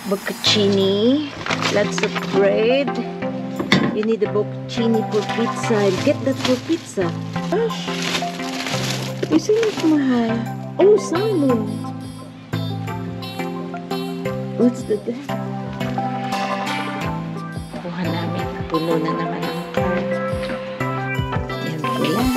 bocconcini, lots of bread. You need a bocconcini for pizza. I'll get that for pizza. Gosh, isn't it mahal? Oh, salmon. What's the day? Kuha namin. Puno na naman ang car. Yan po lang.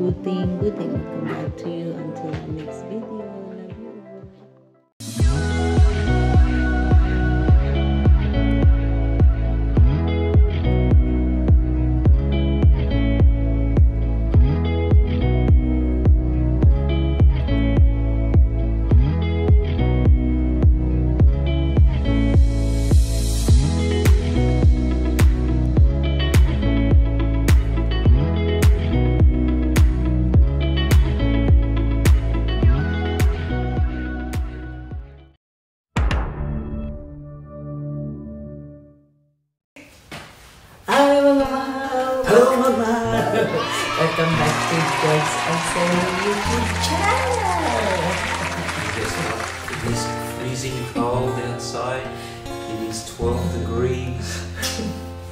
Good thing will come back to you until the next video. Love you. Hello, Mama! Welcome back to God's Answer YouTube channel! Guess what? It is freezing cold outside. It is 12 degrees.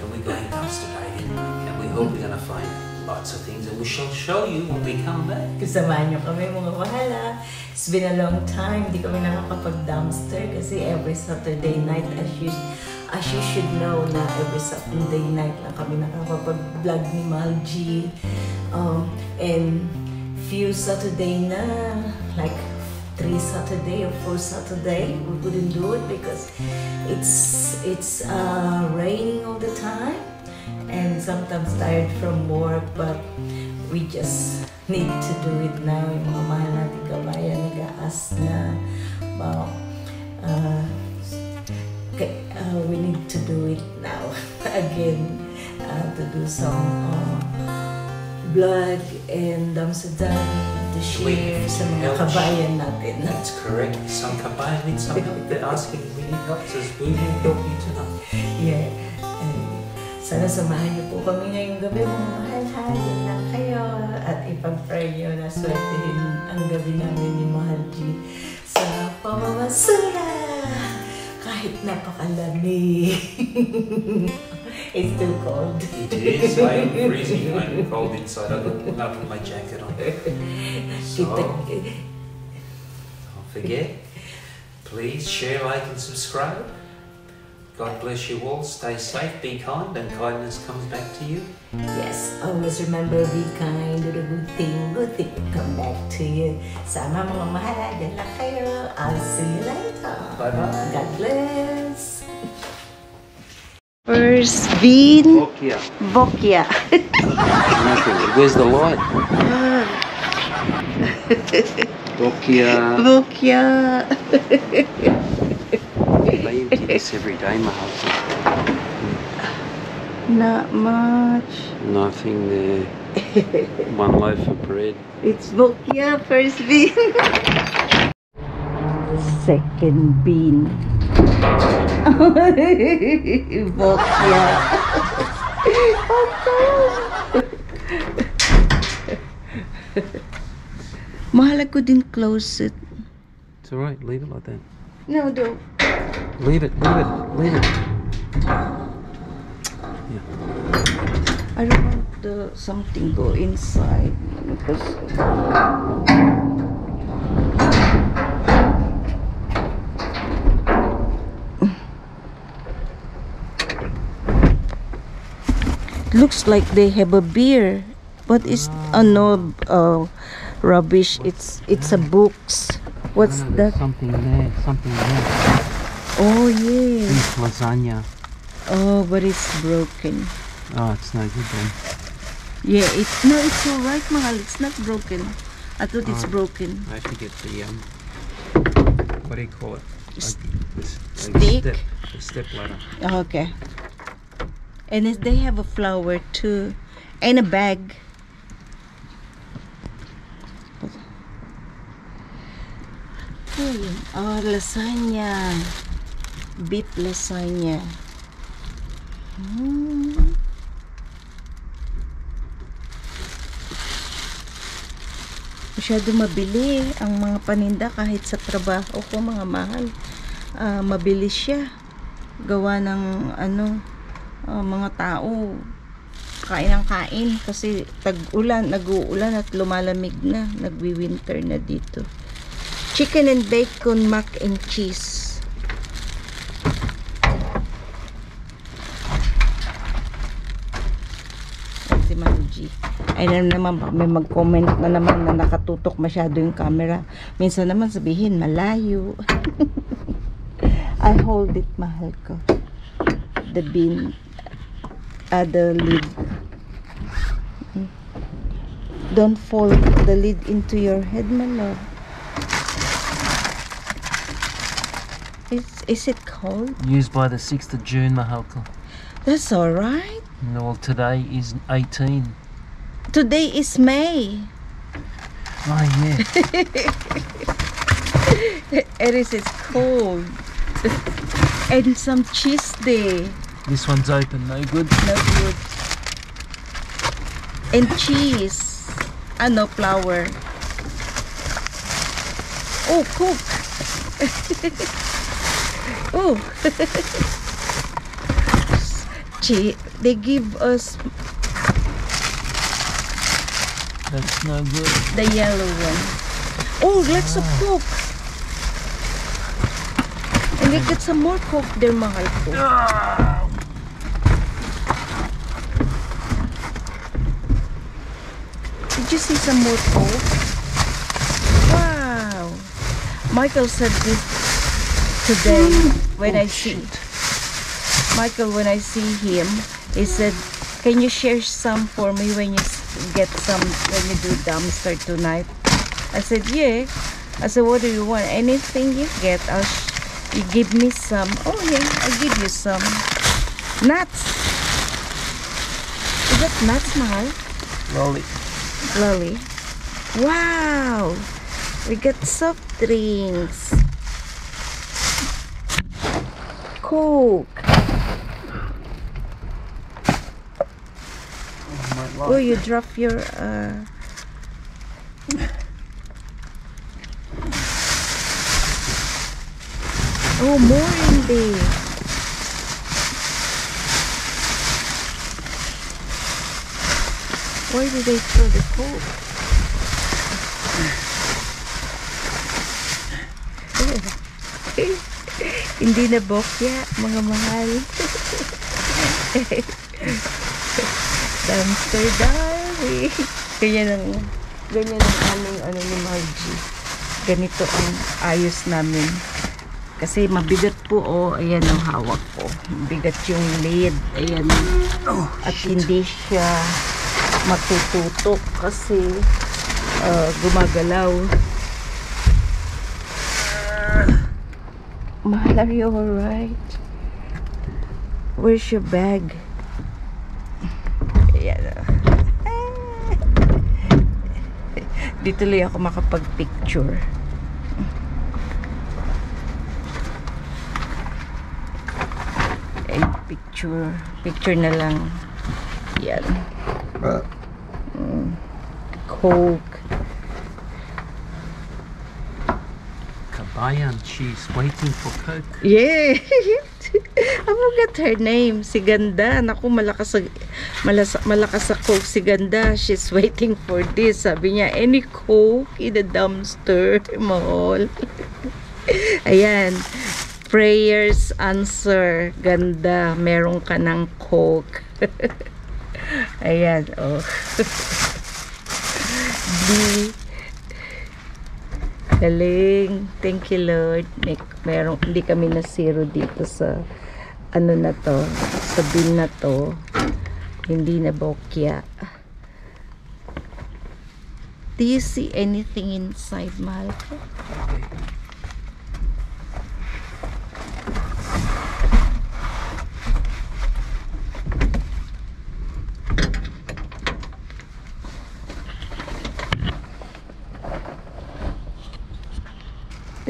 And we're going dumpster diving. And we hope we're going to find lots of things. And we shall show you when we come back. Kasamahan niyo kami mga mahala. It's been a long time. Hindi kami nakakapag-dumpster kasi every Saturday night as you should know na every Saturday night lang kami nakakapag-vlog ni Mahal G. And few Saturday na, like 3 Saturday or 4 Saturday, we couldn't do it because it's raining all the time and sometimes tired from work, but we just need to do it now. Yung mga mahal natin kabayan nag-aas na about we need to do it now again, to do some vlog and dumpster diving to share sa mga kabayan natin. That's correct. Some kabayan need some help. They're asking if we need help. So we will help you tonight. Yeah. Sana samahan niyo po kami ngayong gabi mga mahal. Yan lang kayo. At ipag-pray niyo na swertihin ang gabi namin ni Mahal G sa pamamasura. Kahit napakalamig. It's too cold. It is. I am freezing. I'm cold inside. I don't put my jacket on. So, don't forget, please share, like and subscribe. God bless you all. Stay safe, be kind, and kindness comes back to you. Yes, always remember, be kind, do the good thing will come back to you. Sama mga mahala, dyan lang kayo. I'll see you later. Bye-bye. God bless. First bean. Bokia. Bokia. Where's the light? Bokia. Bokia. They empty this every day, Mahal. Not much. Nothing there. One loaf of bread. It's Bokia, first bean. Second bean. Bokia. Mahal ko din close it. It's alright, leave it like that. No, don't. Leave it. Yeah. I don't want something go inside because looks like they have a beer, but it's no rubbish. It's a books. What's that? Something there. Oh yeah. Beef lasagna. Oh, but it's broken. Oh, it's no good then. Yeah, it's alright, Mahal. It's not broken. I thought it's broken. I have to get the what do you call it? Stick? The step ladder. Okay. And they have a flower too. And a bag. Oh, lasagna. Beef lasagna. Masyado mabili ang mga paninda kahit sa trabaho ko, mga mahal. Mabilis siya. Gawa ng mga tao kain ng kain kasi tag-ulan, nag-uulan at lumalamig na, nagwi-winter na dito. Chicken and bacon mac and cheese. Si Manji. Ay naman, may mag-comment na naman na nakatutok masyado yung camera. Minsan naman sabihin, malayo. I hold it, mahal ko. The bean. The lid. Don't fold the lid into your head, my love. Is it cold? Used by the 6th of June, Mahalka. That's alright. Well, today is 18. Today is May. Oh, yeah. It's cold. And some cheese day. This one's open, no good. No good. And cheese. No flour. Oh, cook. Oh. They give us That's no good. the yellow one. Oh, let's cook. And we get some more coke there, mahal ko. Did you see some more coke? Wow. Michael said this today when I see Michael, when I see him, he said, "Can you share some for me when you get some, when you do dumpster tonight?" I said, "Yeah." I said, "What do you want? Anything you get, you give me some." "Oh yeah, I'll give you some." Nuts. Is that nuts, mahal? Lolly. Lolly. Wow. We got soft drinks. Coke. Oh, you drop your Oh, more in there. Why did they throw the coke? Hindi na bokya, mga mahal. Dumpster diving. Ganyan ang aming ni Margie. Ganito ang ayos namin. Kasi mabigat po, ayan ang hawak ko. Mabigat yung lid. Ayan. At hindi siya matututok kasi gumagalaw. Mahal, are you alright? Where's your bag? Ayan. Dito lang ako makapag-picture. Picture na lang. Yan. Coke. Kabayan, she's waiting for Coke. Yeah. I forgot her name. Si Ganda. Naku, malakas sa Coke si Ganda. She's waiting for this. Sabi niya, any Coke in the dumpster, mahal. Ayan. Prayers answer. Ganda. Meron ka ng Coke. Ayan. Oh. Galing. Thank you, Lord. Hindi kami na zero dito sa na to. Sa bin na to. Hindi na bokya. Do you see anything inside, mahal ko?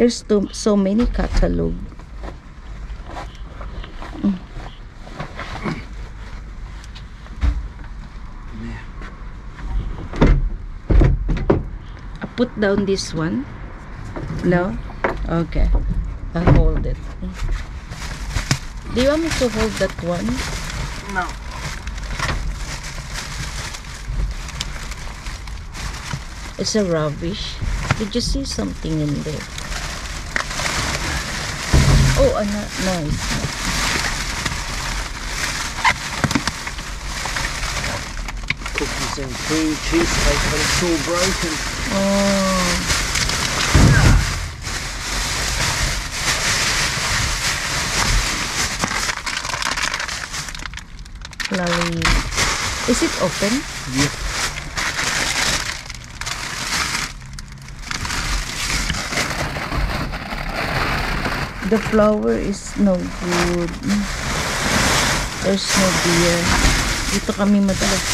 There's so many catalog. I put down this one. No? Okay. I'll hold it. Do you want me to hold that one? No. It's a rubbish. Did you see something in there? Oh, nice. Cookies and cream cheesecake, but it's all broken. Oh. Lolly. Is it open? Yeah. The flour is no good. There's no beer. Dito kami madalas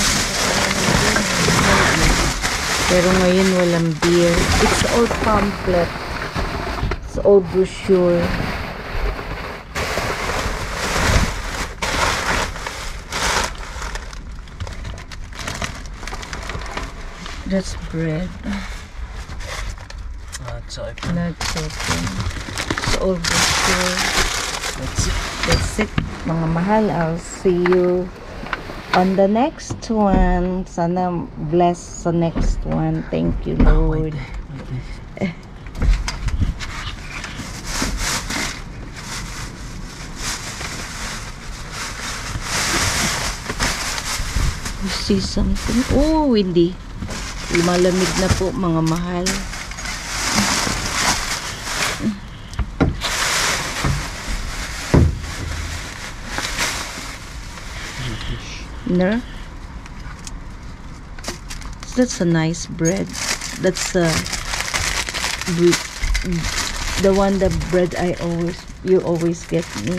pero ngayon walang beer. It's all pamphlet. It's all brochure. That's bread. It's open. That's open. It's all brochure. That's it. That's it, mga mahal. I'll see you on the next one. Sana bless sa next one. Thank you, Lord. You see something? Oh, windy. Malamig na po, mga mahal. No? That's a nice bread. That's the one, the bread you always get me.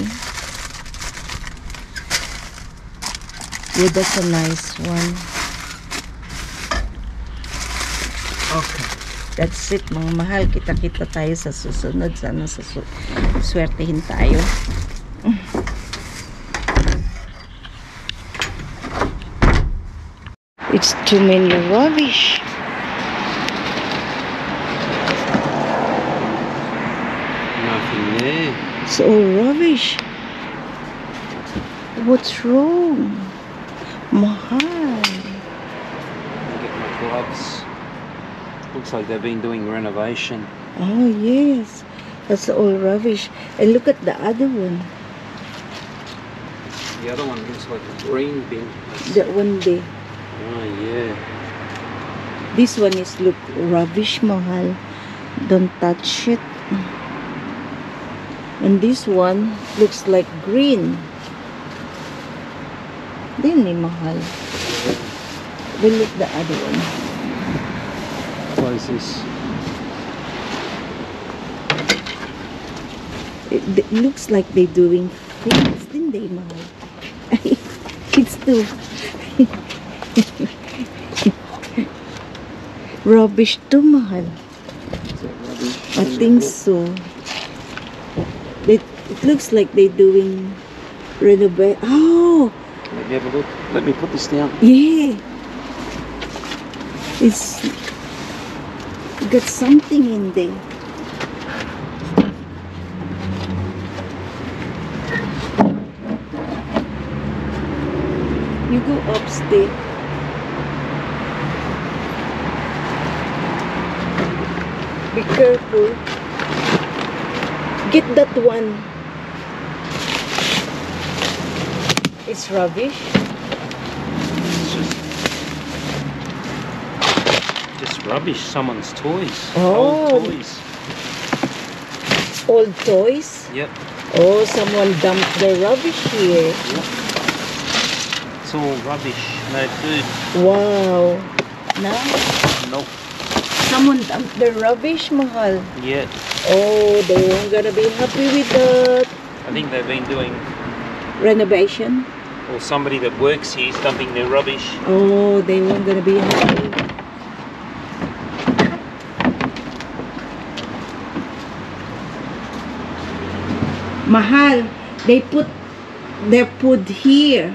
Yeah, that's a nice one. Okay. That's it, mga mahal. Kita-kita tayo sa susunod. Sana swertehin tayo. It's too many rubbish. Nothing there. It's all rubbish. What's wrong? Mahal. Get my gloves. Looks like they've been doing renovation. Oh, yes. That's all rubbish. And look at the other one. The other one looks like a green bin. That one there. Oh, yeah. This one is look rubbish, mahal. Don't touch it. And this one looks like green. Then mahal. Then look the other one. What is this? It looks like they're doing things, didn't they, mahal? It's too rubbish too, mahal. I think so. It looks like they're doing renovate. Oh, Let me have a look. Let me put this down. yeah. It's got something in there. You go upstairs. Be careful. Get that one. It's rubbish. It's just rubbish. Someone's toys. Oh. Old toys. Old toys. Yep. Oh, someone dumped their rubbish here. Yep. It's all rubbish. No food. Wow. Now, Nope. someone dumped their rubbish, mahal. Yeah. Oh, they weren't gonna be happy with that I think they've been doing, renovation. or somebody that works here is dumping their rubbish. Oh, they weren't gonna be happy. Mahal, they put their food here.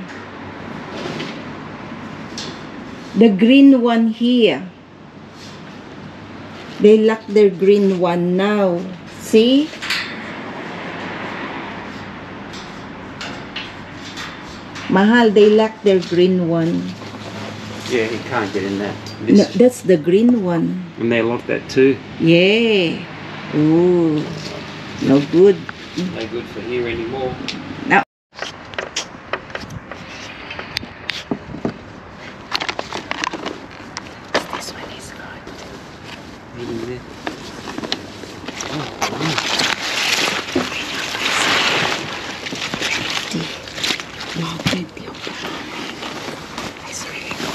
The green one here. They lock their green one now. See? Mahal, they lock their green one. Yeah, he can't get in that. No, that's the green one. And they lock that too. Yeah. Ooh. No good. No good for here anymore. Now. This one is good. Even there. Wow, plenty of banana. It's really good.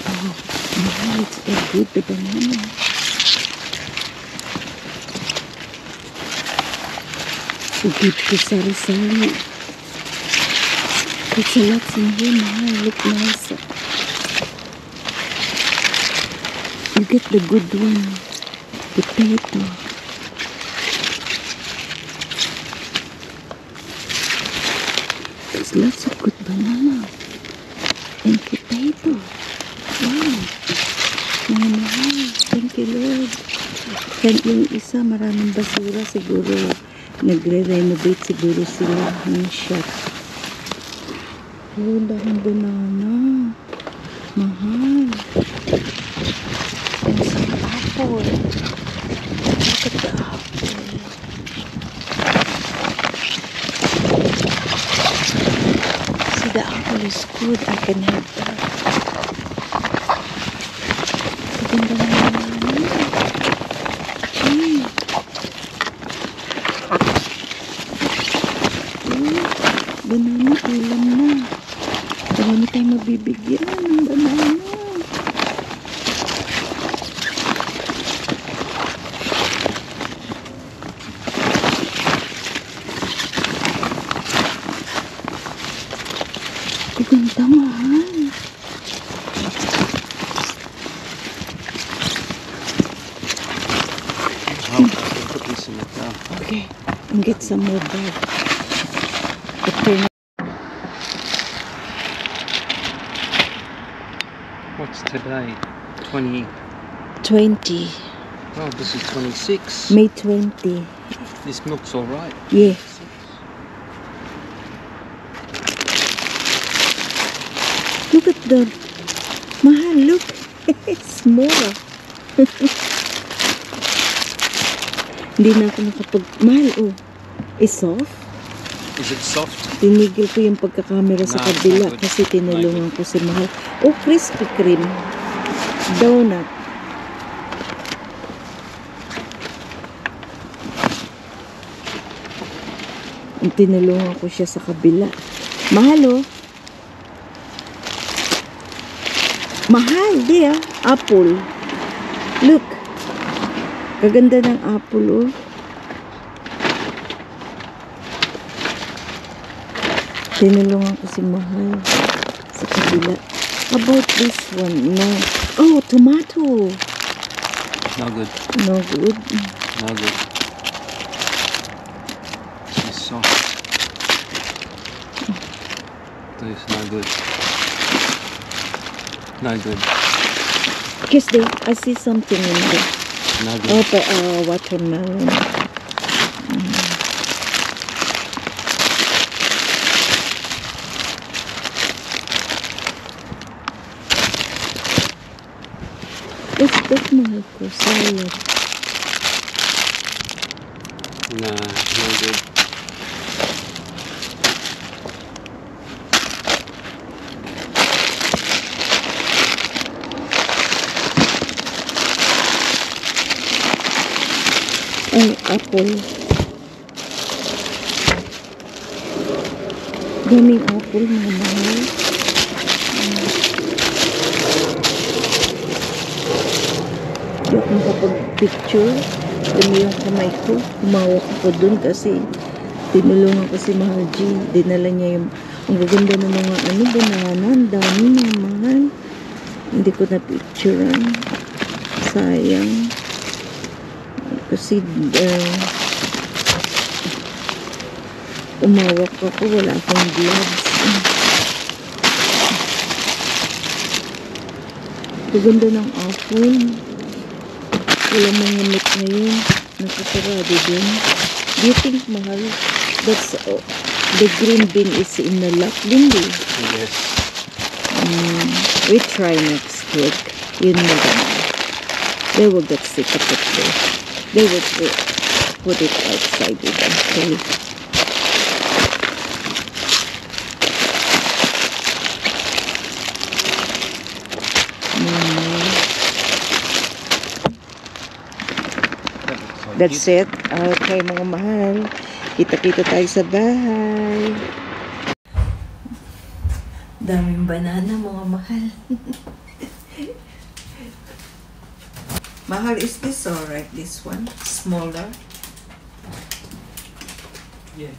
Oh, wow, it's so good, the banana. So good to sari-sari. It's a lot in here, Mahal. Look nice. You get the good one. Potato. There's lots of good banana. And potato. Wow. Mga mahal. Thank you, Lord. Kahit yung isa, maraming basura siguro. Nagre-renovate siguro sila ng shop. Oh, daming banana. Mahal. And some apple. Look at the apple. See, the apple is good. I can have that. Maganda na naman. Banana, ulam na. Marami tayong mabibigyan ng banana. Ganda, mahal. Put this in the car. Okay, and get some more bread. Okay. What's today? 20. 20. Oh, this is 26. May 20. This milk's alright. Yeah. Look at the... Mahal, look. It's more. Hindi na ako nakapag... Mahal, oh. It's soft. Is it soft? Tinigil ko yung pagkakamera sa Nah, kabila not good. kasi tinulungan ko si Mahal. Oh, Krispy Kreme. Donut. Tinulungan ko siya sa kabila. Mahal, oh. Mahal, di ah. Apple. Look. Kaganda ng apple, oh. Tinulungan ko si Mahal sa kabila. How about this one? No. Oh, tomato. No good. No good. No good. It's soft. This is no good. No good. Kiss there. I see something in there. No good. Oh, but watermelon. What's Mahal ko? Salad. No, no good. Ay, apple. Daming apple, mga Mahal. Hindi ako makapag-picture. Dami yung kamay ko. Humawak ako dun kasi tinulungan ko si Mahal G. Dinala niya yung ang gaganda ng mga banana. Ang dami, mga Mahal. Hindi ko na picturean. Sayang. Kasi umawak ako, wala akong gloves. Kaganda ng apple. Wala mga meat ngayon. Nakasarado din. Do you think, mahal, that's the green bean is in the lock din, di? Yes. We try next week. Yun na naman. They will get sick of it there. They will put it outside eventually. That's it. Okay, mga mahal. Kita-kita tayo sa bahay. Daming banana, mga mahal. Mahal, is this alright? This one? Smaller? Yeah.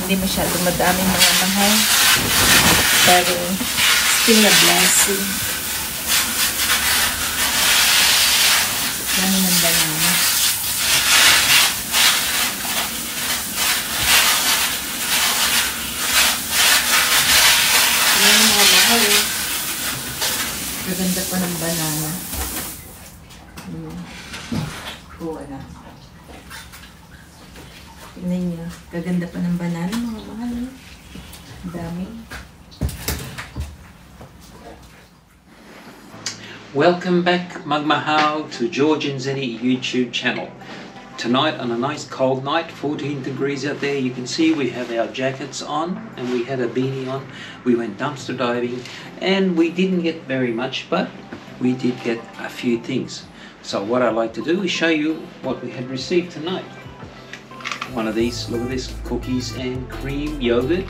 Hindi masyadong madaming mga mahal. Pero still a blessing. Dami ng banana. Yan yung mga mahal eh. Maganda pa ng banana. Kuha na. Tingnan nyo. Gaganda pa ng banana, mga mahal. Dami. Welcome back, Magmahal, to George and Zenny YouTube channel. Tonight, on a nice cold night, 14 degrees out there, you can see we have our jackets on and we had a beanie on. We went dumpster diving and we didn't get very much, but we did get a few things. So what I like to do is show you what we had received tonight. One of these, look at this, cookies and cream yogurt.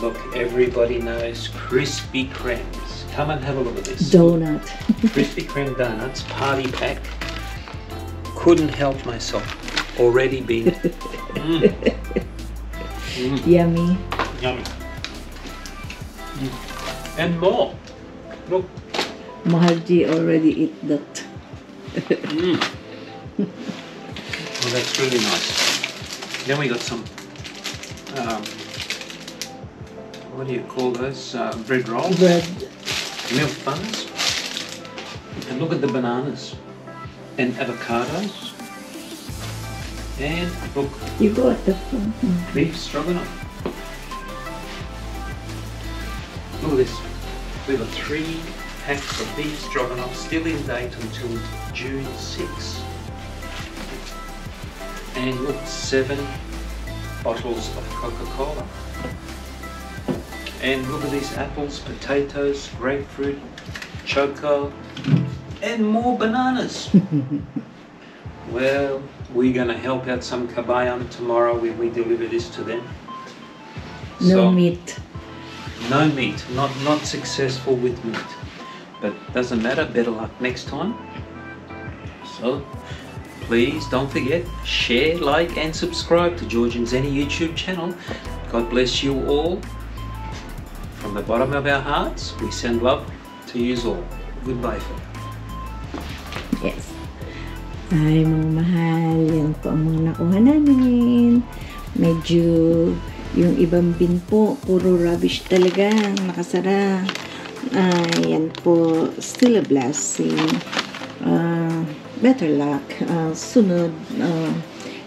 Look, everybody knows Krispy Kremes. Come and have a look at this. Donut. Krispy Kreme donuts, party pack. Couldn't help myself. Already been. Yummy. Yummy. And more. Look. Mahalji already eat that. Well, that's really nice. Then we got some, what do you call those? Bread rolls? Bread. Milk buns. And look at the bananas. And avocados. And look, You got the beef stroganoff. Look at this. We've got 3 packs of beef stroganoff still in date until June 6. And look, 7 bottles of Coca-Cola. And look at these apples, potatoes, grapefruit, choco, and more bananas. Well, we're gonna help out some kabayan tomorrow when we deliver this to them. No meat. No meat, not successful with meat. But doesn't matter, better luck next time. So, please don't forget, share, like and subscribe to George and Zenny YouTube channel. God bless you all. From the bottom of our hearts, we send love to you all. Goodbye for now. Yes. Ay, mga mahal. Yan po ang mga nakuha namin. Medyo yung ibang bin po, puro rubbish talaga. Nakasara. Yan po. Still a blessing. Better luck. Sunod.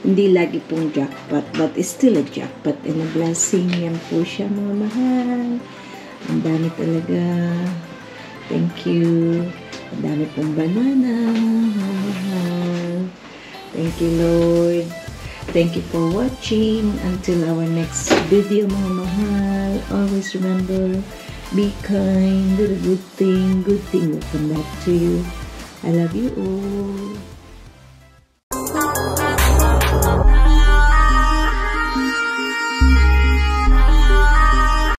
Hindi lagi pong jackpot, but it's still a jackpot and a blessing. Yan po siya, mga mahal. Ang dami talaga. Thank you. Ang dami pong banana. Mga mahal. Thank you, Lord. Thank you for watching. Until our next video, mga mahal. Always remember, be kind, do the good thing will come back to you. I love you all.